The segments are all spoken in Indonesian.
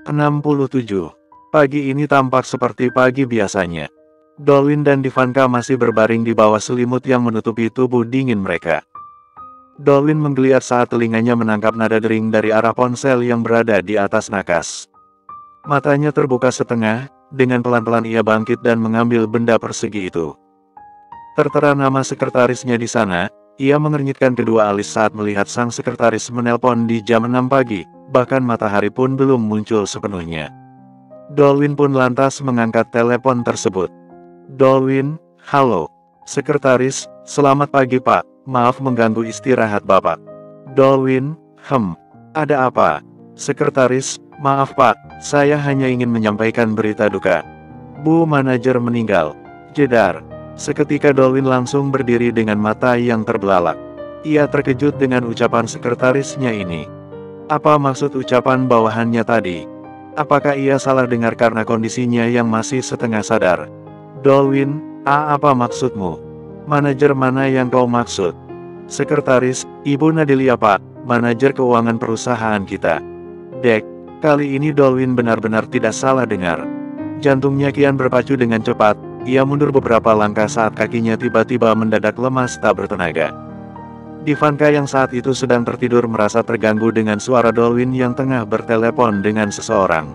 67. Pagi ini tampak seperti pagi biasanya. Dolwin dan Divanka masih berbaring di bawah selimut yang menutupi tubuh dingin mereka. Dolwin menggeliat saat telinganya menangkap nada dering dari arah ponsel yang berada di atas nakas. Matanya terbuka setengah, dengan pelan-pelan ia bangkit dan mengambil benda persegi itu. Tertera nama sekretarisnya di sana, ia mengernyitkan kedua alis saat melihat sang sekretaris menelpon di jam 6 pagi, bahkan matahari pun belum muncul sepenuhnya. Dolwin pun lantas mengangkat telepon tersebut. Dolwin, halo. Sekretaris, selamat pagi Pak, maaf mengganggu istirahat Bapak. Dolwin, ada apa? Sekretaris, maaf Pak, saya hanya ingin menyampaikan berita duka. Bu manajer meninggal. Jedar. Seketika Dolwin langsung berdiri dengan mata yang terbelalak. Ia terkejut dengan ucapan sekretarisnya ini. Apa maksud ucapan bawahannya tadi? Apakah ia salah dengar karena kondisinya yang masih setengah sadar? Dolwin, apa maksudmu? Manajer mana yang kau maksud? Sekretaris, Ibu Nadelia Pak, manajer keuangan perusahaan kita. Dek, kali ini Dolwin benar-benar tidak salah dengar. Jantungnya kian berpacu dengan cepat, ia mundur beberapa langkah saat kakinya tiba-tiba mendadak lemas tak bertenaga. Divanka yang saat itu sedang tertidur merasa terganggu dengan suara Dolwin yang tengah bertelepon dengan seseorang.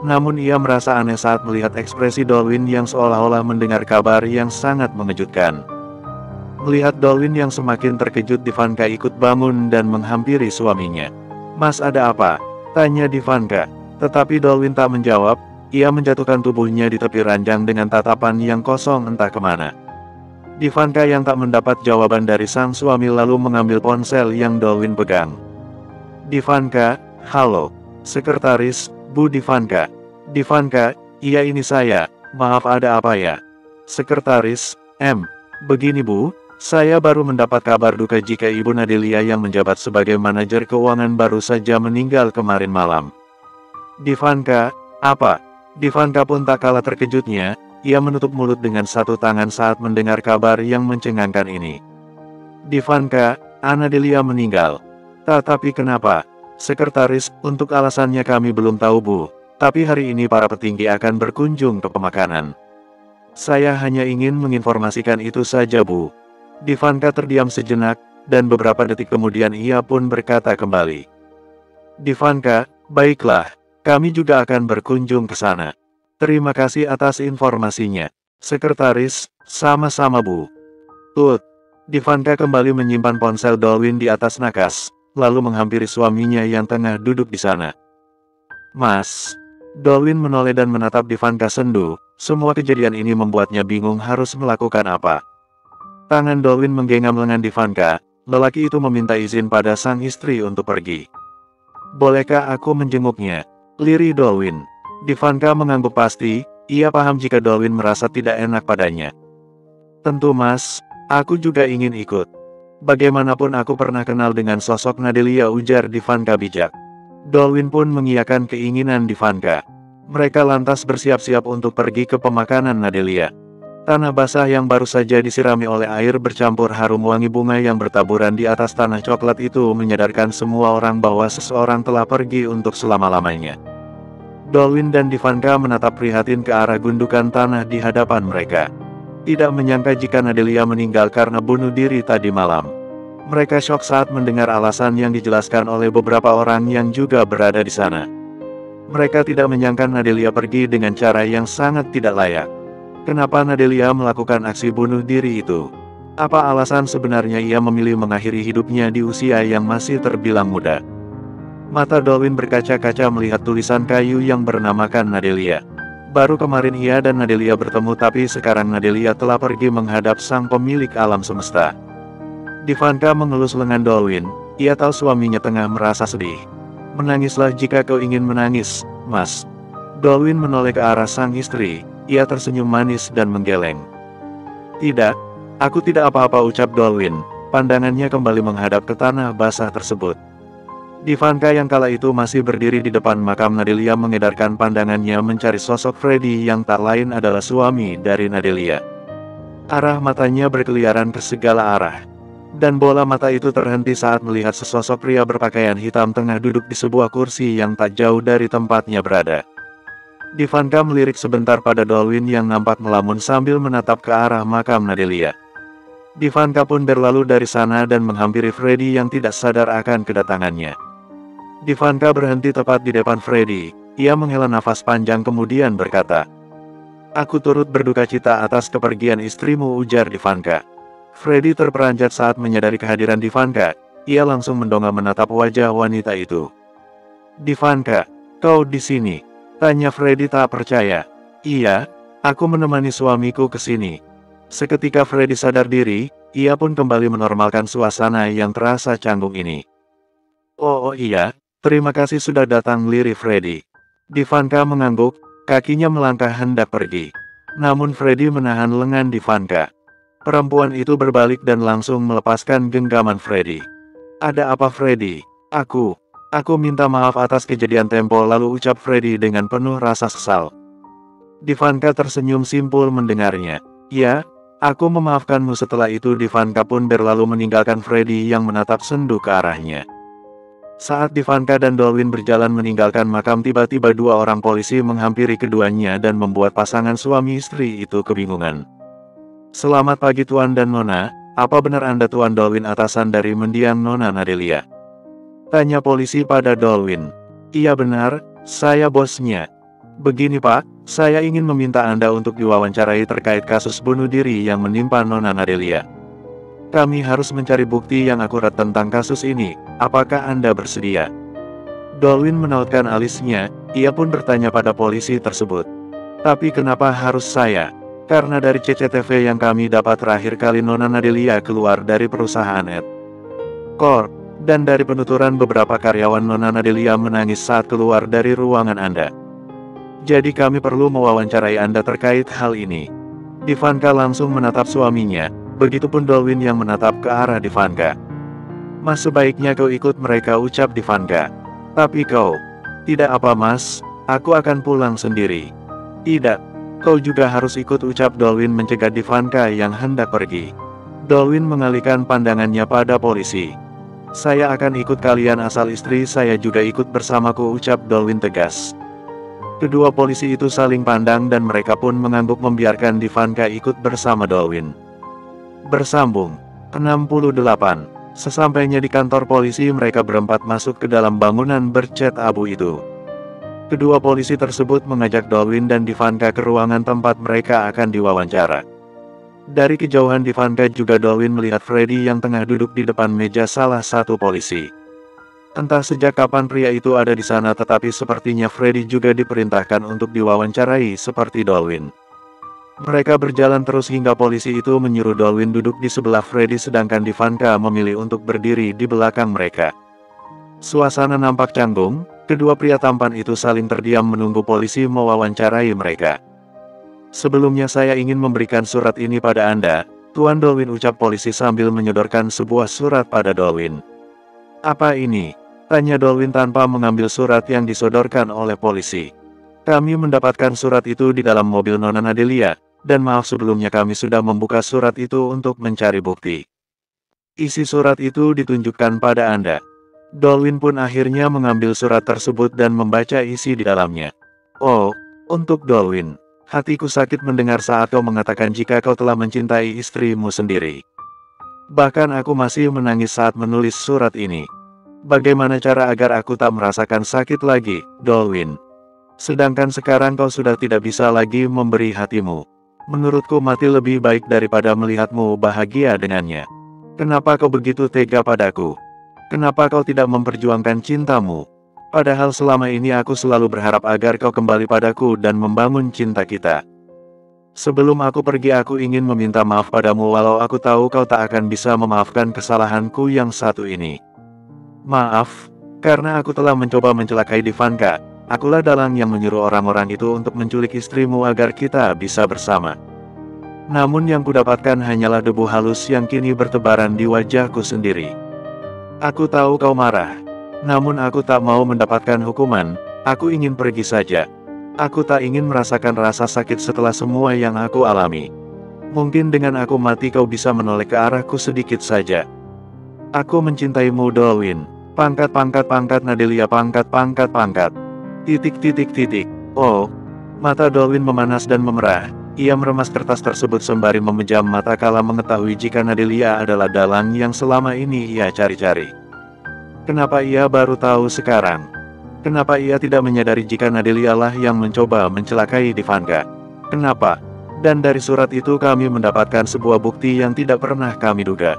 Namun ia merasa aneh saat melihat ekspresi Dolwin yang seolah-olah mendengar kabar yang sangat mengejutkan. Melihat Dolwin yang semakin terkejut, Divanka ikut bangun dan menghampiri suaminya. Mas, ada apa? Tanya Divanka. Tetapi Dolwin tak menjawab, ia menjatuhkan tubuhnya di tepi ranjang dengan tatapan yang kosong entah kemana. Divanka yang tak mendapat jawaban dari sang suami lalu mengambil ponsel yang Dolwin pegang. Divanka, halo. Sekretaris, Bu Divanka. Divanka, iya ini saya, maaf ada apa ya? Sekretaris, begini Bu, saya baru mendapat kabar duka jika Ibu Nadelia yang menjabat sebagai manajer keuangan baru saja meninggal kemarin malam. Divanka, apa? Divanka pun tak kalah terkejutnya, ia menutup mulut dengan satu tangan saat mendengar kabar yang mencengangkan ini. Divanka, Nadelia meninggal. Tapi kenapa? Sekretaris, untuk alasannya kami belum tahu Bu, tapi hari ini para petinggi akan berkunjung ke pemakanan. Saya hanya ingin menginformasikan itu saja Bu. Divanka terdiam sejenak, dan beberapa detik kemudian ia pun berkata kembali. Divanka, baiklah, kami juga akan berkunjung ke sana. Terima kasih atas informasinya. Sekretaris, sama-sama Bu. Divanka kembali menyimpan ponsel Dolwin di atas nakas, lalu menghampiri suaminya yang tengah duduk di sana. Mas. Dolwin menoleh dan menatap Divanka sendu, semua kejadian ini membuatnya bingung harus melakukan apa. Tangan Dolwin menggenggam lengan Divanka, lelaki itu meminta izin pada sang istri untuk pergi. Bolehkah aku menjenguknya? Lirih Dolwin. Divanka mengangguk pasti, ia paham jika Dolwin merasa tidak enak padanya. Tentu Mas, aku juga ingin ikut. Bagaimanapun aku pernah kenal dengan sosok Nadelia, ujar Divanka bijak. Dolwin pun mengiyakan keinginan Divanka. Mereka lantas bersiap-siap untuk pergi ke pemakanan Nadelia. Tanah basah yang baru saja disirami oleh air bercampur harum wangi bunga yang bertaburan di atas tanah coklat itu menyadarkan semua orang bahwa seseorang telah pergi untuk selama-lamanya. Dolwin dan Divanka menatap prihatin ke arah gundukan tanah di hadapan mereka. Tidak menyangka jika Nadelia meninggal karena bunuh diri tadi malam. Mereka syok saat mendengar alasan yang dijelaskan oleh beberapa orang yang juga berada di sana. Mereka tidak menyangka Nadelia pergi dengan cara yang sangat tidak layak. Kenapa Nadelia melakukan aksi bunuh diri itu? Apa alasan sebenarnya ia memilih mengakhiri hidupnya di usia yang masih terbilang muda? Mata Dolwin berkaca-kaca melihat tulisan kayu yang bernamakan Nadelia. Baru kemarin ia dan Nadelia bertemu, tapi sekarang Nadelia telah pergi menghadap sang pemilik alam semesta. Divanka mengelus lengan Dolwin, ia tahu suaminya tengah merasa sedih. Menangislah jika kau ingin menangis, Mas. Dolwin menoleh ke arah sang istri. Ia tersenyum manis dan menggeleng. Tidak, aku tidak apa-apa, ucap Dolwin. Pandangannya kembali menghadap ke tanah basah tersebut. Divanka yang kala itu masih berdiri di depan makam Nadelia mengedarkan pandangannya mencari sosok Freddy yang tak lain adalah suami dari Nadelia. Arah matanya berkeliaran ke segala arah. Dan bola mata itu terhenti saat melihat sesosok pria berpakaian hitam tengah duduk di sebuah kursi yang tak jauh dari tempatnya berada. Divanka melirik sebentar pada Dolwin yang nampak melamun sambil menatap ke arah makam Nadelia. Divanka pun berlalu dari sana dan menghampiri Freddy yang tidak sadar akan kedatangannya. Divanka berhenti tepat di depan Freddy. Ia menghela nafas panjang kemudian berkata, "Aku turut berduka cita atas kepergian istrimu," ujar Divanka. Freddy terperanjat saat menyadari kehadiran Divanka. Ia langsung mendongak menatap wajah wanita itu. "Divanka, kau di sini?" tanya Freddy tak percaya. "Iya, aku menemani suamiku ke sini." Seketika Freddy sadar diri, ia pun kembali menormalkan suasana yang terasa canggung ini. Oh iya, terima kasih sudah datang," lirik Freddy. Divanka mengangguk, kakinya melangkah hendak pergi. Namun Freddy menahan lengan Divanka. Perempuan itu berbalik dan langsung melepaskan genggaman Freddy. "Ada apa Freddy?" Aku minta maaf atas kejadian tempo lalu," ucap Freddy dengan penuh rasa sesal. Divanka tersenyum simpul mendengarnya. "Ya, aku memaafkanmu." Setelah itu Divanka pun berlalu meninggalkan Freddy yang menatap sendu ke arahnya. Saat Divanka dan Dolwin berjalan meninggalkan makam, tiba-tiba dua orang polisi menghampiri keduanya dan membuat pasangan suami istri itu kebingungan. "Selamat pagi Tuan dan Nona, apa benar Anda Tuan Dolwin, atasan dari mendiang Nona Nadelia?" tanya polisi pada Dolwin. "Iya benar, saya bosnya." "Begini Pak, saya ingin meminta Anda untuk diwawancarai terkait kasus bunuh diri yang menimpa Nona Nadelia. Kami harus mencari bukti yang akurat tentang kasus ini, apakah Anda bersedia?" Dolwin menautkan alisnya, ia pun bertanya pada polisi tersebut. "Tapi kenapa harus saya? Karena dari CCTV yang kami dapat terakhir kali Nona Nadelia keluar dari perusahaan Ed Corp, dan dari penuturan beberapa karyawan Nona Nadelia menangis saat keluar dari ruangan Anda. Jadi kami perlu mewawancarai Anda terkait hal ini." Divanka langsung menatap suaminya, begitupun Dolwin yang menatap ke arah Divanka. "Mas, sebaiknya kau ikut mereka," ucap Divanka. "Tapi kau..." "Tidak apa Mas, aku akan pulang sendiri." "Tidak. Kau juga harus ikut," ucap Dolwin mencegah Divanka yang hendak pergi. Dolwin mengalihkan pandangannya pada polisi. "Saya akan ikut kalian asal istri saya juga ikut bersamaku," ucap Dolwin tegas. Kedua polisi itu saling pandang dan mereka pun mengangguk membiarkan Divanka ikut bersama Dolwin. Bersambung 68. Sesampainya di kantor polisi, mereka berempat masuk ke dalam bangunan bercat abu itu. Kedua polisi tersebut mengajak Dolwin dan Divanka ke ruangan tempat mereka akan diwawancara. Dari kejauhan Divanka juga Dolwin melihat Freddy yang tengah duduk di depan meja salah satu polisi. Entah sejak kapan pria itu ada di sana, tetapi sepertinya Freddy juga diperintahkan untuk diwawancarai seperti Dolwin. Mereka berjalan terus hingga polisi itu menyuruh Dolwin duduk di sebelah Freddy sedangkan Divanka memilih untuk berdiri di belakang mereka. Suasana nampak canggung. Kedua pria tampan itu saling terdiam menunggu polisi mewawancarai mereka. "Sebelumnya saya ingin memberikan surat ini pada Anda, Tuan Dolwin," ucap polisi sambil menyodorkan sebuah surat pada Dolwin. "Apa ini?" tanya Dolwin tanpa mengambil surat yang disodorkan oleh polisi. "Kami mendapatkan surat itu di dalam mobil Nona Nadelia, dan maaf sebelumnya kami sudah membuka surat itu untuk mencari bukti. Isi surat itu ditunjukkan pada Anda." Dolwin pun akhirnya mengambil surat tersebut dan membaca isi di dalamnya. "Oh, untuk Dolwin. Hatiku sakit mendengar saat kau mengatakan jika kau telah mencintai istrimu sendiri. Bahkan aku masih menangis saat menulis surat ini. Bagaimana cara agar aku tak merasakan sakit lagi, Dolwin? Sedangkan sekarang kau sudah tidak bisa lagi memberi hatimu. Menurutku mati lebih baik daripada melihatmu bahagia dengannya. Kenapa kau begitu tega padaku? Kenapa kau tidak memperjuangkan cintamu? Padahal selama ini aku selalu berharap agar kau kembali padaku dan membangun cinta kita. Sebelum aku pergi aku ingin meminta maaf padamu walau aku tahu kau tak akan bisa memaafkan kesalahanku yang satu ini. Maaf, karena aku telah mencoba mencelakai Divanka. Akulah dalang yang menyuruh orang-orang itu untuk menculik istrimu agar kita bisa bersama. Namun yang kudapatkan hanyalah debu halus yang kini bertebaran di wajahku sendiri. Aku tahu kau marah. Namun aku tak mau mendapatkan hukuman, aku ingin pergi saja. Aku tak ingin merasakan rasa sakit setelah semua yang aku alami. Mungkin dengan aku mati kau bisa menoleh ke arahku sedikit saja. Aku mencintaimu Dolwin. Pangkat pangkat pangkat Nadelia pangkat pangkat pangkat. Titik titik titik. Oh. Mata Dolwin memanas dan memerah. Ia meremas kertas tersebut sembari memejam mata kala mengetahui jika Nadelia adalah dalang yang selama ini ia cari-cari. Kenapa ia baru tahu sekarang? Kenapa ia tidak menyadari jika Nadelia lah yang mencoba mencelakai Divanka? Kenapa? Dan dari surat itu kami mendapatkan sebuah bukti yang tidak pernah kami duga.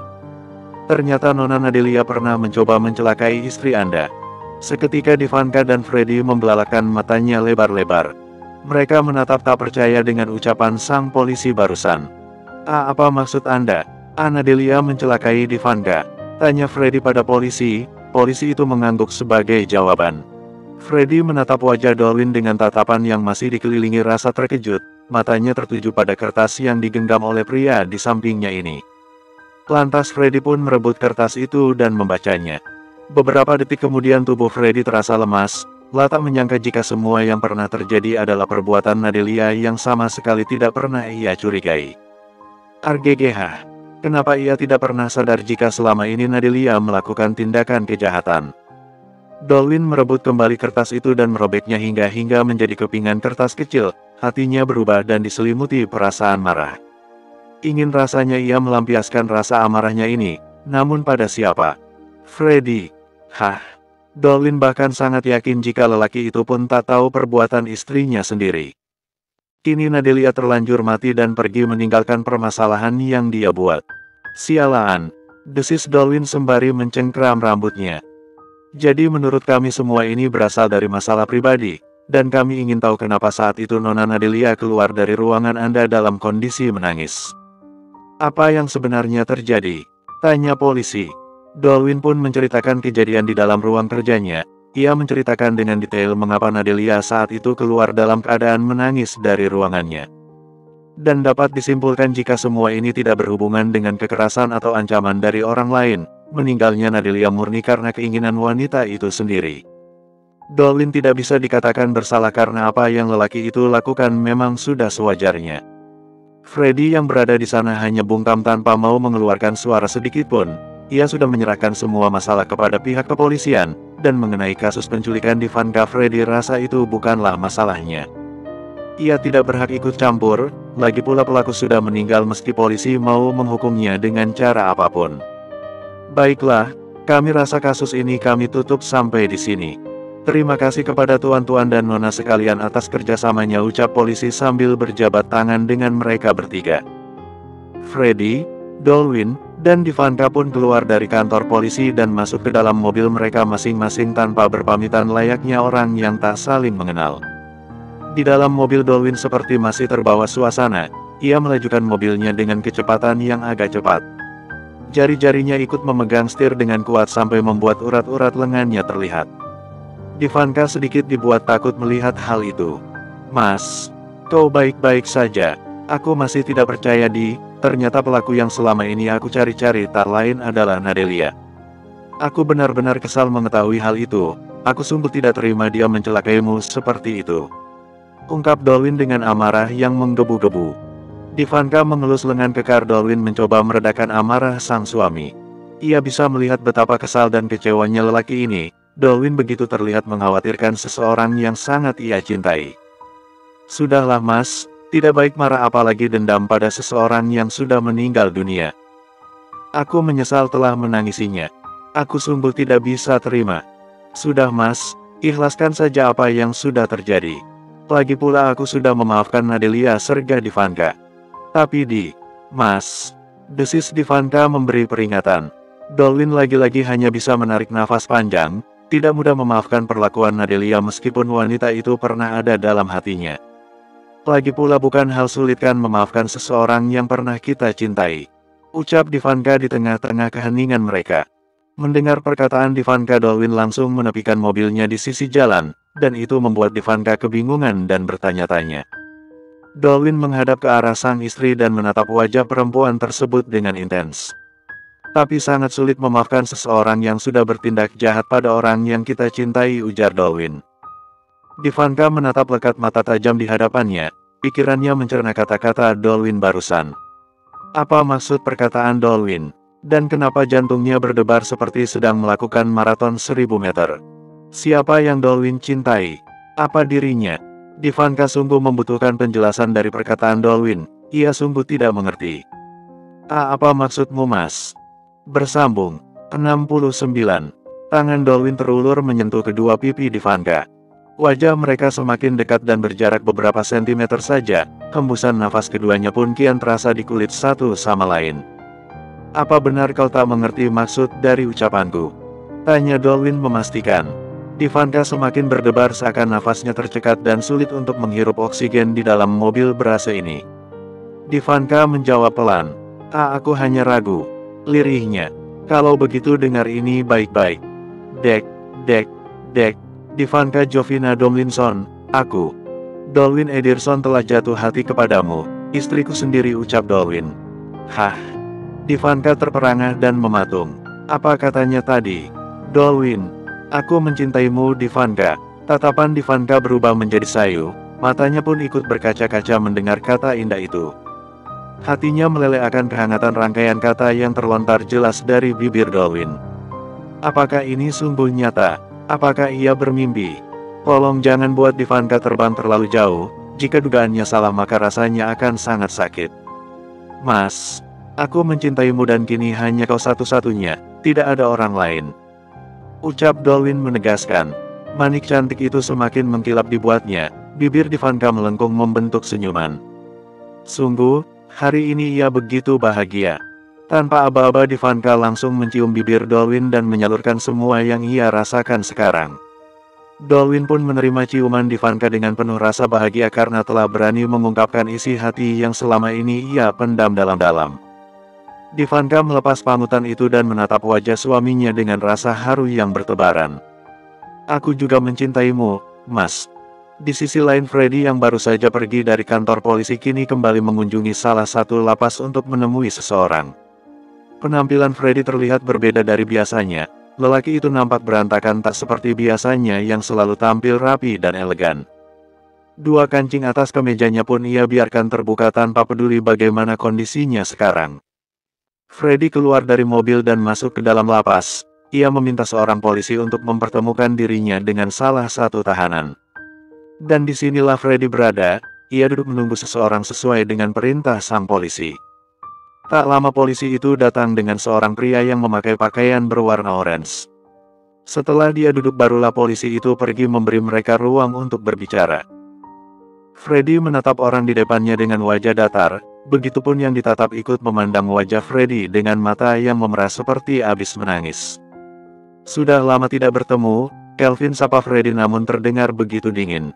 Ternyata Nona Nadelia pernah mencoba mencelakai istri Anda. Seketika Divanka dan Freddy membelalakan matanya lebar-lebar. Mereka menatap tak percaya dengan ucapan sang polisi barusan. Apa maksud Anda? Nadelia mencelakai Divanka? Tanya Freddy pada polisi. Polisi itu mengangguk sebagai jawaban. Freddy menatap wajah Dolwin dengan tatapan yang masih dikelilingi rasa terkejut. Matanya tertuju pada kertas yang digenggam oleh pria di sampingnya ini. Lantas Freddy pun merebut kertas itu dan membacanya. Beberapa detik kemudian tubuh Freddy terasa lemas. Tak menyangka jika semua yang pernah terjadi adalah perbuatan Nadelia yang sama sekali tidak pernah ia curigai. RGGH. Kenapa ia tidak pernah sadar jika selama ini Nadelia melakukan tindakan kejahatan? Dolwin merebut kembali kertas itu dan merobeknya hingga menjadi kepingan kertas kecil. Hatinya berubah dan diselimuti perasaan marah. Ingin rasanya ia melampiaskan rasa amarahnya ini, namun pada siapa? Freddy. Dolwin bahkan sangat yakin jika lelaki itu pun tak tahu perbuatan istrinya sendiri. Kini Nadelia terlanjur mati dan pergi meninggalkan permasalahan yang dia buat. Sialan, desis Dolwin sembari mencengkram rambutnya. Jadi menurut kami semua ini berasal dari masalah pribadi, dan kami ingin tahu kenapa saat itu Nona Nadelia keluar dari ruangan Anda dalam kondisi menangis. Apa yang sebenarnya terjadi? Tanya polisi. Dolwin pun menceritakan kejadian di dalam ruang kerjanya. Ia menceritakan dengan detail mengapa Nadelia saat itu keluar dalam keadaan menangis dari ruangannya. Dan dapat disimpulkan jika semua ini tidak berhubungan dengan kekerasan atau ancaman dari orang lain. Meninggalnya Nadelia murni karena keinginan wanita itu sendiri. Dolwin tidak bisa dikatakan bersalah karena apa yang lelaki itu lakukan memang sudah sewajarnya. Freddy yang berada di sana hanya bungkam tanpa mau mengeluarkan suara sedikit pun. Ia sudah menyerahkan semua masalah kepada pihak kepolisian, dan mengenai kasus penculikan Divanka, Freddy rasa itu bukanlah masalahnya. Ia tidak berhak ikut campur, lagi pula pelaku sudah meninggal meski polisi mau menghukumnya dengan cara apapun. Baiklah, kami rasa kasus ini kami tutup sampai di sini. Terima kasih kepada tuan-tuan dan nona sekalian atas kerjasamanya, ucap polisi sambil berjabat tangan dengan mereka bertiga. Freddy, Dolwin, dan Divanka pun keluar dari kantor polisi dan masuk ke dalam mobil mereka masing-masing tanpa berpamitan layaknya orang yang tak saling mengenal. Di dalam mobil Dolwin seperti masih terbawa suasana, ia melajukan mobilnya dengan kecepatan yang agak cepat. Jari-jarinya ikut memegang setir dengan kuat sampai membuat urat-urat lengannya terlihat. Divanka sedikit dibuat takut melihat hal itu. Mas, kau baik-baik saja. Aku masih tidak percaya ternyata pelaku yang selama ini aku cari-cari tak lain adalah Nadelia. Aku benar-benar kesal mengetahui hal itu. Aku sungguh tidak terima dia mencelakaimu seperti itu. Ungkap Dolwin dengan amarah yang menggebu-gebu. Divanka mengelus lengan kekar Dolwin mencoba meredakan amarah sang suami. Ia bisa melihat betapa kesal dan kecewanya lelaki ini. Dolwin begitu terlihat mengkhawatirkan seseorang yang sangat ia cintai. Sudahlah mas. Tidak baik marah apalagi dendam pada seseorang yang sudah meninggal dunia. Aku menyesal telah menangisinya. Aku sungguh tidak bisa terima. Sudah mas, ikhlaskan saja apa yang sudah terjadi. Lagi pula aku sudah memaafkan Nadelia serga Divanka. Tapi mas, desis Divanka memberi peringatan. Dolwin lagi-lagi hanya bisa menarik nafas panjang, tidak mudah memaafkan perlakuan Nadelia meskipun wanita itu pernah ada dalam hatinya. Lagi pula bukan hal sulit kan memaafkan seseorang yang pernah kita cintai. Ucap Divanka di tengah-tengah keheningan mereka. Mendengar perkataan Divanka, Dolwin langsung menepikan mobilnya di sisi jalan, dan itu membuat Divanka kebingungan dan bertanya-tanya. Dolwin menghadap ke arah sang istri dan menatap wajah perempuan tersebut dengan intens. Tapi sangat sulit memaafkan seseorang yang sudah bertindak jahat pada orang yang kita cintai, ujar Dolwin. Divanka menatap lekat mata tajam di hadapannya, pikirannya mencerna kata-kata Dolwin barusan. Apa maksud perkataan Dolwin? Dan kenapa jantungnya berdebar seperti sedang melakukan maraton 1000 meter? Siapa yang Dolwin cintai? Apa dirinya? Ivanka sungguh membutuhkan penjelasan dari perkataan Dolwin. Ia sungguh tidak mengerti. Apa maksudmu, Mas? Bersambung. 69. Tangan Dolwin terulur menyentuh kedua pipi Ivanka. Wajah mereka semakin dekat dan berjarak beberapa sentimeter saja. Hembusan nafas keduanya pun kian terasa di kulit satu sama lain. Apa benar kau tak mengerti maksud dari ucapanku? Tanya Dolwin memastikan. Ivanka semakin berdebar seakan nafasnya tercekat dan sulit untuk menghirup oksigen di dalam mobil ber-AC ini. Ivanka menjawab pelan. Aku hanya ragu. Lirihnya. Kalau begitu dengar ini baik-baik. Dek. Ivanka Jovina Domlinson, aku. Dolwin Ederson telah jatuh hati kepadamu, istriku sendiri, ucap Dolwin. Hah? Ivanka terperangah dan mematung. Apa katanya tadi? Dolwin. Aku mencintaimu, Ivanka. Tatapan Ivanka berubah menjadi sayu, matanya pun ikut berkaca-kaca mendengar kata indah itu. Hatinya meleleh akan kehangatan rangkaian kata yang terlontar jelas dari bibir Dolwin. Apakah ini sungguh nyata? Apakah ia bermimpi? Tolong jangan buat Ivanka terbang terlalu jauh, jika dugaannya salah maka rasanya akan sangat sakit. Mas, aku mencintaimu dan kini hanya kau satu-satunya, tidak ada orang lain. Ucap Dolwin menegaskan. Manik cantik itu semakin mengkilap dibuatnya, bibir Ivanka melengkung membentuk senyuman. Sungguh, hari ini ia begitu bahagia. Tanpa aba-aba Ivanka langsung mencium bibir Dolwin dan menyalurkan semua yang ia rasakan sekarang. Dolwin pun menerima ciuman Ivanka dengan penuh rasa bahagia karena telah berani mengungkapkan isi hati yang selama ini ia pendam dalam-dalam. Ivanka melepas panutan itu dan menatap wajah suaminya dengan rasa haru yang bertebaran. Aku juga mencintaimu, Mas. Di sisi lain Freddy yang baru saja pergi dari kantor polisi kini kembali mengunjungi salah satu lapas untuk menemui seseorang. Penampilan Freddy terlihat berbeda dari biasanya. Lelaki itu nampak berantakan tak seperti biasanya yang selalu tampil rapi dan elegan. Dua kancing atas kemejanya pun ia biarkan terbuka tanpa peduli bagaimana kondisinya sekarang. Freddy keluar dari mobil dan masuk ke dalam lapas. Ia meminta seorang polisi untuk mempertemukan dirinya dengan salah satu tahanan. Dan disinilah Freddy berada, ia duduk menunggu seseorang sesuai dengan perintah sang polisi. Tak lama polisi itu datang dengan seorang pria yang memakai pakaian berwarna orange. Setelah dia duduk barulah polisi itu pergi memberi mereka ruang untuk berbicara. Freddy menatap orang di depannya dengan wajah datar, begitupun yang ditatap ikut memandang wajah Freddy dengan mata yang memerah seperti habis menangis. Sudah lama tidak bertemu, Kelvin, sapa Freddy namun terdengar begitu dingin.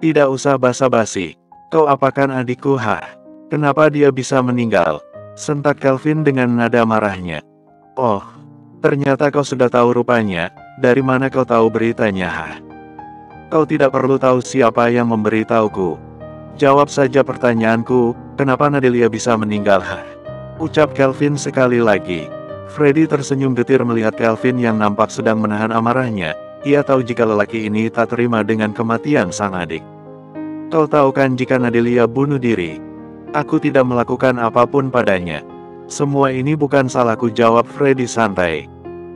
Tidak usah basa-basi. Kau apakan adikku? Kenapa dia bisa meninggal? Sentak Kelvin dengan nada marahnya. Oh, ternyata kau sudah tahu rupanya. Dari mana kau tahu beritanya? Kau tidak perlu tahu siapa yang memberitahuku. Jawab saja pertanyaanku, kenapa Nadelia bisa meninggal? Ucap Kelvin sekali lagi. Freddy tersenyum getir melihat Kelvin yang nampak sedang menahan amarahnya. Ia tahu jika lelaki ini tak terima dengan kematian sang adik. Kau tahu kan jika Nadelia bunuh diri? Aku tidak melakukan apapun padanya. Semua ini bukan salahku, jawab Freddy santai.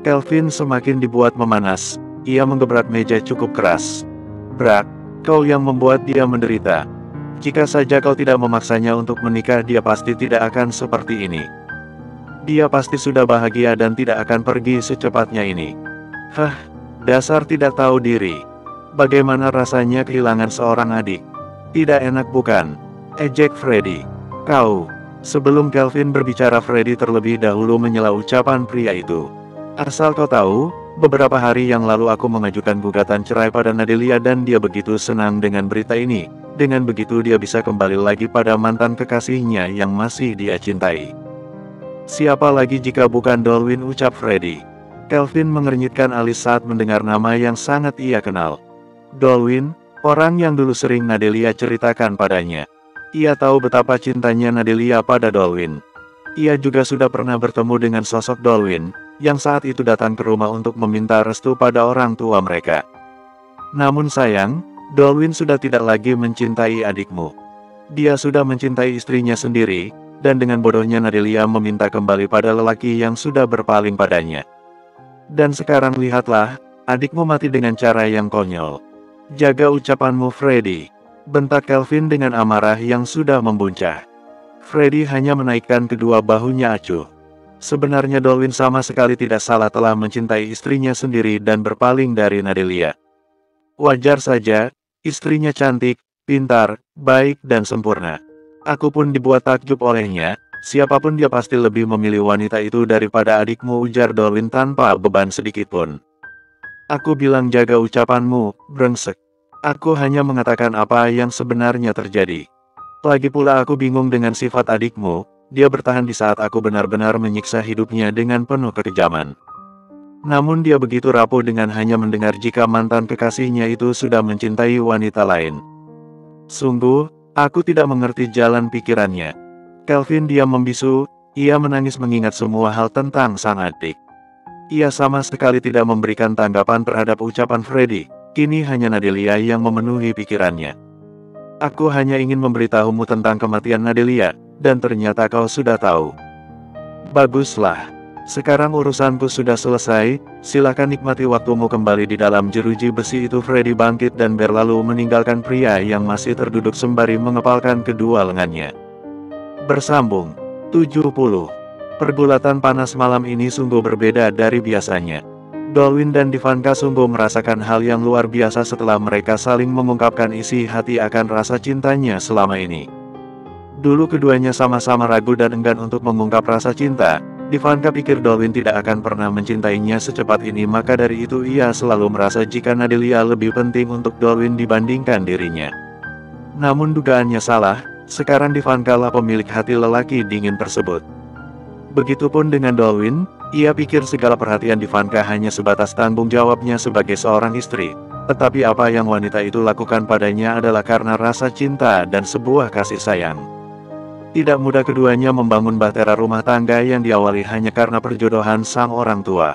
Kelvin semakin dibuat memanas. Ia menggebrak meja cukup keras. Brak, kau yang membuat dia menderita. Jika saja kau tidak memaksanya untuk menikah, dia pasti tidak akan seperti ini. Dia pasti sudah bahagia dan tidak akan pergi secepatnya ini. Dasar tidak tahu diri. Bagaimana rasanya kehilangan seorang adik? Tidak enak bukan? Ejek Freddy. Kau. Sebelum Kelvin berbicara, Freddy terlebih dahulu menyela ucapan pria itu. Asal kau tahu, beberapa hari yang lalu aku mengajukan gugatan cerai pada Nadelia dan dia begitu senang dengan berita ini. Dengan begitu dia bisa kembali lagi pada mantan kekasihnya yang masih dia cintai. Siapa lagi jika bukan Dolwin, ucap Freddy. Kelvin mengernyitkan alis saat mendengar nama yang sangat ia kenal. Dolwin, orang yang dulu sering Nadelia ceritakan padanya. Ia tahu betapa cintanya Nadelia pada Dolwin. Ia juga sudah pernah bertemu dengan sosok Dolwin, yang saat itu datang ke rumah untuk meminta restu pada orang tua mereka. Namun sayang, Dolwin sudah tidak lagi mencintai adikmu. Dia sudah mencintai istrinya sendiri, dan dengan bodohnya Nadelia meminta kembali pada lelaki yang sudah berpaling padanya. Dan sekarang lihatlah, adikmu mati dengan cara yang konyol. Jaga ucapanmu Freddy, bentak Kelvin dengan amarah yang sudah membuncah. Freddy hanya menaikkan kedua bahunya acuh. Sebenarnya Dolwin sama sekali tidak salah telah mencintai istrinya sendiri dan berpaling dari Nadelia. Wajar saja, istrinya cantik, pintar, baik dan sempurna. Aku pun dibuat takjub olehnya, siapapun dia pasti lebih memilih wanita itu daripada adikmu, ujar Dolwin tanpa beban sedikitpun. Aku bilang jaga ucapanmu, brengsek. Aku hanya mengatakan apa yang sebenarnya terjadi. Lagi pula aku bingung dengan sifat adikmu. Dia bertahan di saat aku benar-benar menyiksa hidupnya dengan penuh kekejaman. Namun dia begitu rapuh dengan hanya mendengar jika mantan kekasihnya itu sudah mencintai wanita lain. Sungguh, aku tidak mengerti jalan pikirannya. Kelvin diam membisu, ia menangis mengingat semua hal tentang sang adik. Ia sama sekali tidak memberikan tanggapan terhadap ucapan Freddy, kini hanya Nadelia yang memenuhi pikirannya. Aku hanya ingin memberitahumu tentang kematian Nadelia, dan ternyata kau sudah tahu. Baguslah. Sekarang urusanku sudah selesai, silakan nikmati waktumu kembali di dalam jeruji besi itu. Freddy bangkit dan berlalu meninggalkan pria yang masih terduduk sembari mengepalkan kedua lengannya. Bersambung 70. Pergulatan panas malam ini sungguh berbeda dari biasanya. Dolwin dan Divanka sungguh merasakan hal yang luar biasa setelah mereka saling mengungkapkan isi hati akan rasa cintanya selama ini. Dulu keduanya sama-sama ragu dan enggan untuk mengungkap rasa cinta. Divanka pikir Dolwin tidak akan pernah mencintainya secepat ini, maka dari itu ia selalu merasa jika Nadelia lebih penting untuk Dolwin dibandingkan dirinya. Namun dugaannya salah, sekarang Divanka lah pemilik hati lelaki dingin tersebut. Begitupun dengan Dolwin, ia pikir segala perhatian Divanka hanya sebatas tanggung jawabnya sebagai seorang istri. Tetapi apa yang wanita itu lakukan padanya adalah karena rasa cinta dan sebuah kasih sayang. Tidak mudah keduanya membangun bahtera rumah tangga yang diawali hanya karena perjodohan sang orang tua.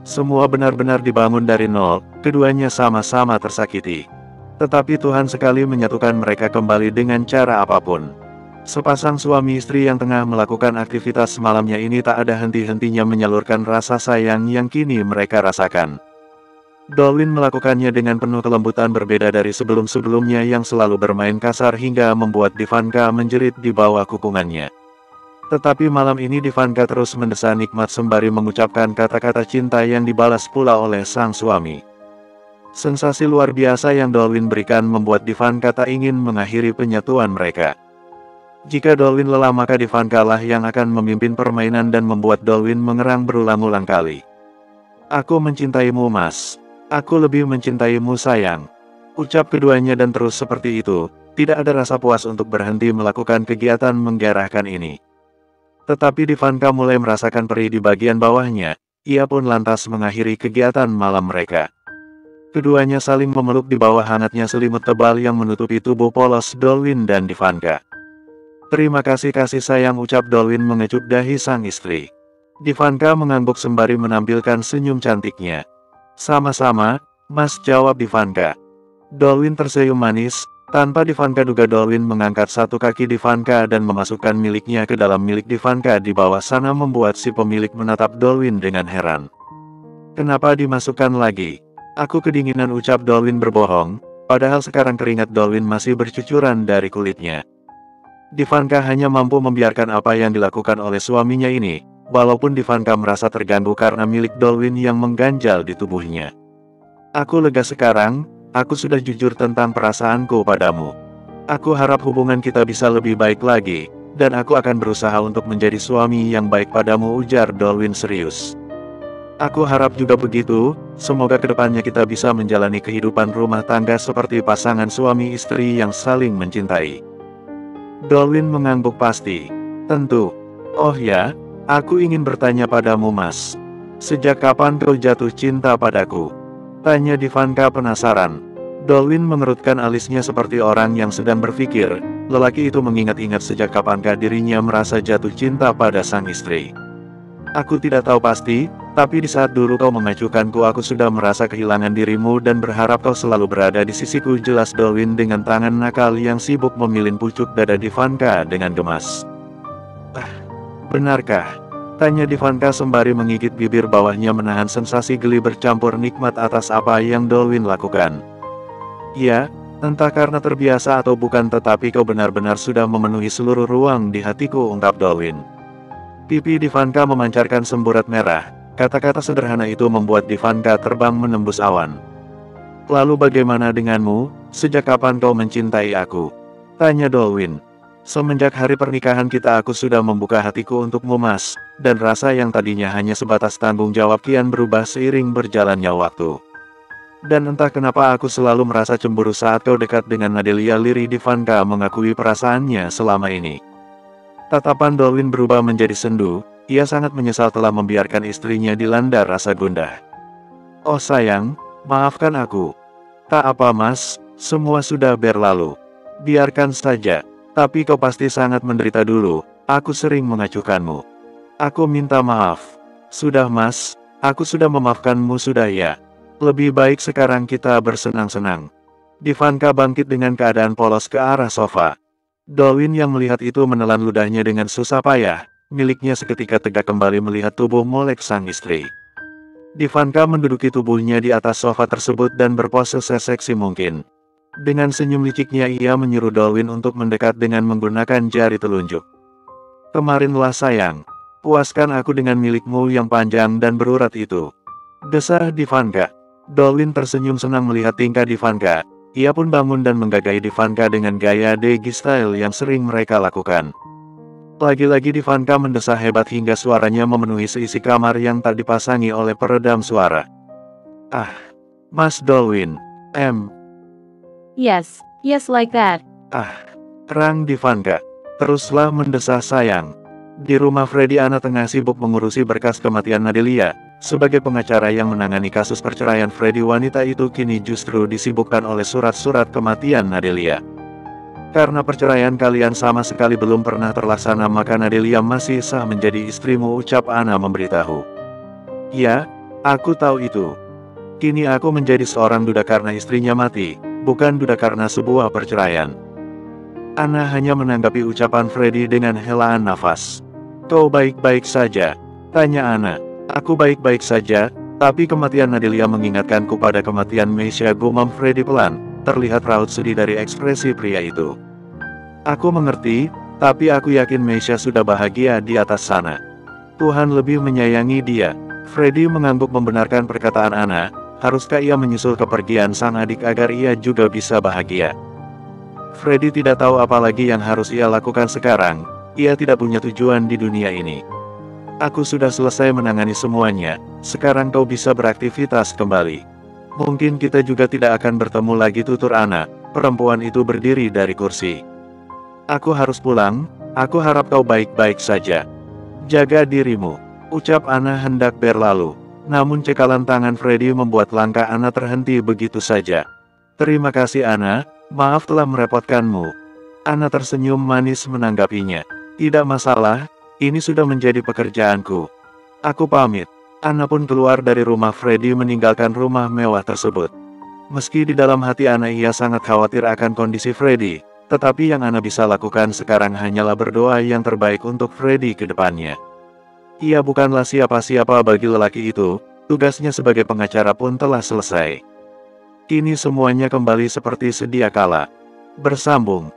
Semua benar-benar dibangun dari nol, keduanya sama-sama tersakiti. Tetapi Tuhan sekali menyatukan mereka kembali dengan cara apapun. Sepasang suami istri yang tengah melakukan aktivitas malamnya ini tak ada henti-hentinya menyalurkan rasa sayang yang kini mereka rasakan. Dolwin melakukannya dengan penuh kelembutan, berbeda dari sebelum-sebelumnya yang selalu bermain kasar hingga membuat Divanka menjerit di bawah kukungannya. Tetapi malam ini Divanka terus mendesah nikmat sembari mengucapkan kata-kata cinta yang dibalas pula oleh sang suami. Sensasi luar biasa yang Dolwin berikan membuat Divanka tak ingin mengakhiri penyatuan mereka. Jika Dolwin lelah maka Divanka lah yang akan memimpin permainan dan membuat Dolwin mengerang berulang-ulang kali. Aku mencintaimu mas. Aku lebih mencintaimu sayang. Ucap keduanya dan terus seperti itu, tidak ada rasa puas untuk berhenti melakukan kegiatan menggairahkan ini. Tetapi Divanka mulai merasakan perih di bagian bawahnya, ia pun lantas mengakhiri kegiatan malam mereka. Keduanya saling memeluk di bawah hangatnya selimut tebal yang menutupi tubuh polos Dolwin dan Divanka. Terima kasih kasih sayang, ucap Dolwin mengecup dahi sang istri. Divanka mengangguk sembari menampilkan senyum cantiknya. Sama-sama, mas, jawab Divanka. Dolwin tersenyum manis, tanpa Divanka duga Dolwin mengangkat satu kaki Divanka dan memasukkan miliknya ke dalam milik Divanka di bawah sana membuat si pemilik menatap Dolwin dengan heran. Kenapa dimasukkan lagi? Aku kedinginan, ucap Dolwin berbohong, padahal sekarang keringat Dolwin masih bercucuran dari kulitnya. Divanka hanya mampu membiarkan apa yang dilakukan oleh suaminya ini. Walaupun Divanka merasa terganggu karena milik Dolwin yang mengganjal di tubuhnya. Aku lega sekarang, aku sudah jujur tentang perasaanku padamu. Aku harap hubungan kita bisa lebih baik lagi, dan aku akan berusaha untuk menjadi suami yang baik padamu, ujar Dolwin serius. Aku harap juga begitu, semoga kedepannya kita bisa menjalani kehidupan rumah tangga seperti pasangan suami istri yang saling mencintai. Dolwin mengangguk pasti. Tentu. Oh ya, aku ingin bertanya padamu mas. Sejak kapan kau jatuh cinta padaku? Tanya Divanka penasaran. Dolwin mengerutkan alisnya seperti orang yang sedang berpikir. Lelaki itu mengingat-ingat sejak kapankah dirinya merasa jatuh cinta pada sang istri. Aku tidak tahu pasti, tapi di saat dulu kau mengacuhkanku aku sudah merasa kehilangan dirimu dan berharap kau selalu berada di sisiku, jelas Dolwin dengan tangan nakal yang sibuk memilin pucuk dada Divanka dengan gemas. Benarkah? Tanya Divanka sembari menggigit bibir bawahnya menahan sensasi geli bercampur nikmat atas apa yang Dolwin lakukan. Ya, entah karena terbiasa atau bukan tetapi kau benar-benar sudah memenuhi seluruh ruang di hatiku, ungkap Dolwin. Pipi Divanka memancarkan semburat merah, kata-kata sederhana itu membuat Divanka terbang menembus awan. Lalu bagaimana denganmu, sejak kapan kau mencintai aku? Tanya Dolwin. Semenjak hari pernikahan kita aku sudah membuka hatiku untukmu Mas, dan rasa yang tadinya hanya sebatas tanggung jawab kian berubah seiring berjalannya waktu. Dan entah kenapa aku selalu merasa cemburu saat kau dekat dengan Nadelia. Lirih Divanka mengakui perasaannya selama ini. Tatapan Dolwin berubah menjadi sendu, ia sangat menyesal telah membiarkan istrinya dilanda rasa gundah. Oh sayang, maafkan aku. Tak apa Mas, semua sudah berlalu. Biarkan saja. Tapi kau pasti sangat menderita dulu, aku sering mengacuhkanmu. Aku minta maaf. Sudah Mas, aku sudah memaafkanmu sudah ya. Lebih baik sekarang kita bersenang-senang. Divanka bangkit dengan keadaan polos ke arah sofa. Dolwin yang melihat itu menelan ludahnya dengan susah payah, miliknya seketika tegak kembali melihat tubuh molek sang istri. Divanka menduduki tubuhnya di atas sofa tersebut dan berpose seseksi mungkin. Dengan senyum liciknya ia menyuruh Dolwin untuk mendekat dengan menggunakan jari telunjuk. Kemarinlah sayang, puaskan aku dengan milikmu yang panjang dan berurat itu. Desah Divanka. Dolwin tersenyum senang melihat tingkah Divanka. Ia pun bangun dan menggagahi Divanka dengan gaya doggy style yang sering mereka lakukan. Lagi-lagi Divanka mendesah hebat hingga suaranya memenuhi seisi kamar yang tak dipasangi oleh peredam suara. Ah, Mas Dolwin, Yes, like that. Terang Divanka. Teruslah mendesah sayang. Di rumah Freddy Ana tengah sibuk mengurusi berkas kematian Nadelia. Sebagai pengacara yang menangani kasus perceraian Freddy, wanita itu kini justru disibukkan oleh surat-surat kematian Nadelia. Karena perceraian kalian sama sekali belum pernah terlaksana maka Nadelia masih sah menjadi istrimu, ucap Ana memberitahu. Ya, aku tahu itu. Kini aku menjadi seorang duda karena istrinya mati. Bukan duda karena sebuah perceraian. Ana hanya menanggapi ucapan Freddy dengan helaan nafas. Kau baik-baik saja? Tanya Ana. Aku baik-baik saja, tapi kematian Nadelia mengingatkanku pada kematian Meisha, gumam Freddy pelan. Terlihat raut sedih dari ekspresi pria itu. Aku mengerti, tapi aku yakin Meisha sudah bahagia di atas sana. Tuhan lebih menyayangi dia. Freddy mengangguk membenarkan perkataan Ana. Haruskah ia menyusul kepergian sang adik agar ia juga bisa bahagia? Freddy tidak tahu apa lagi yang harus ia lakukan sekarang. Ia tidak punya tujuan di dunia ini. Aku sudah selesai menangani semuanya. Sekarang kau bisa beraktivitas kembali. Mungkin kita juga tidak akan bertemu lagi, tutur Ana. Perempuan itu berdiri dari kursi. Aku harus pulang. Aku harap kau baik-baik saja. Jaga dirimu, ucap Ana hendak berlalu. Namun cekalan tangan Freddy membuat langkah Ana terhenti begitu saja. Terima kasih Ana, maaf telah merepotkanmu. Ana tersenyum manis menanggapinya. Tidak masalah, ini sudah menjadi pekerjaanku. Aku pamit. Ana pun keluar dari rumah Freddy meninggalkan rumah mewah tersebut. Meski di dalam hati Ana ia sangat khawatir akan kondisi Freddy, tetapi yang Ana bisa lakukan sekarang hanyalah berdoa yang terbaik untuk Freddy ke depannya. Ia bukanlah siapa-siapa bagi lelaki itu, tugasnya sebagai pengacara pun telah selesai. Kini semuanya kembali seperti sedia kala. Bersambung.